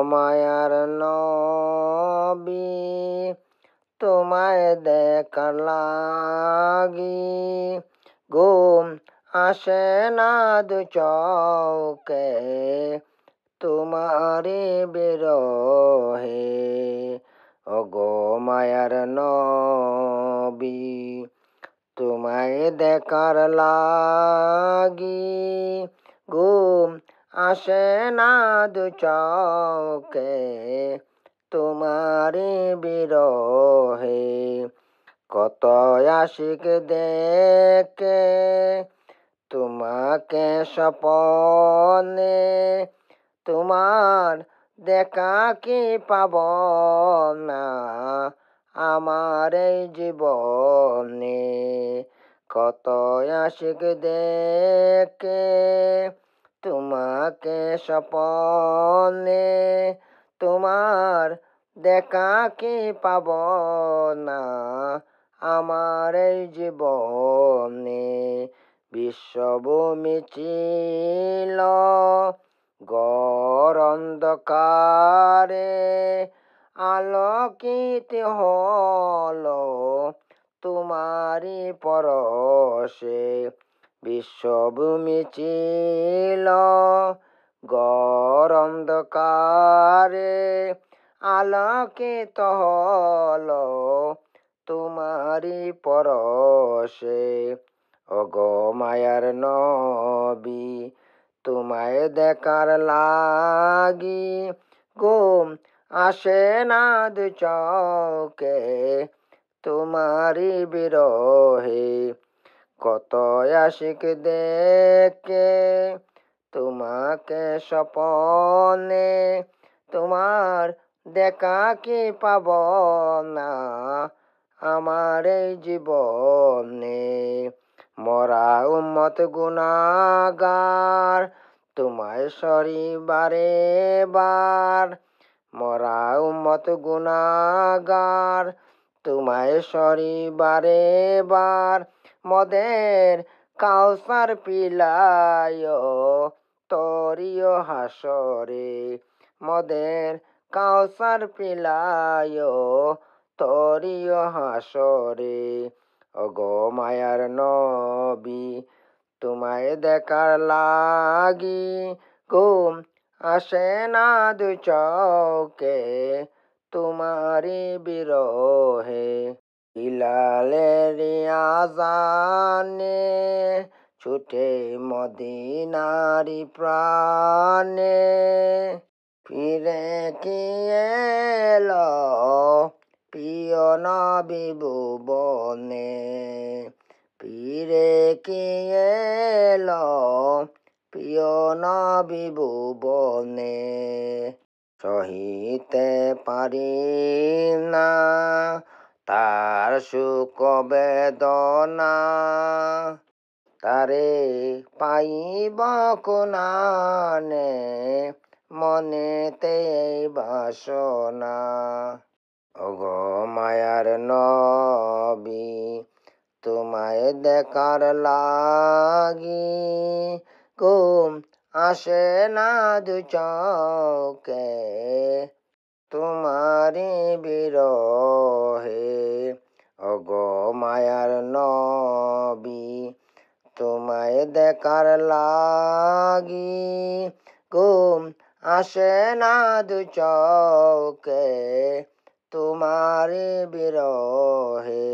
মায়ার নবী তোমায় দেখার লাগি ঘুম আসে না দু চোখে তোমারি বিরহে ওগো মায়ার নবী তোমায় দেখার লাগি ঘুম আসে না দু চোখে তোমারি বিরহে কত আশিক দেখে তোমাকে স্বপনে তোমার দেখা কি পাব না আমার এই জীবনে কত আশিক দেখে তোমাকে স্বপনে তোমার দেখা কি পাব না আমার এই জীবনে বিশ্বভূমি ছিল ঘোর অন্ধকারে আলোকিত হলো তোমারি পরশে বিশ্বভূমি ছিল ঘোর অন্ধকারে আলোকিত হলো তোমারি পরশে ওগো মায়ার নবী তোমায় দেখার লাগি ঘুম আসে না দু চোখে তোমারি বিরহে কত আশিক দেখে তোমাকে স্বপনে তোমার দেখা কি পাব না আমার এই জীবনে মরা উম্মত গুনাহগার তোমায় সরিবারে বার মরা উম্মত গুনাহগার তোমায় সরিবারে বার মদের কাউসার পিলায় তরিও হাসরে মদের কাউসার পিলায় তরিও হাসরে ওগো মায়ার নবী তোমায় দেখার লাগি ঘুম আসে না দু চোখে তোমারি বিরহে বিলালের আজানে ছুটে মদিনারি প্রাণে ফিরে কি এলো প্রিয় নবী ভুবনে ফিরে কি এলো প্রিয় নবী ভুবনে সহিতে পারি না তার সুখ বেদনা তারে পাইব কোনানে মনেতে বাসনা ওগো মায়ার নবী তোমায় দেখার লাগি ঘুম আসে না দু চোখে তোমারি বিরহে ওগো মায়ার নবী তোমায় দেখার লাগি ঘুম আসে না দু চোখে তোমারি বিরহে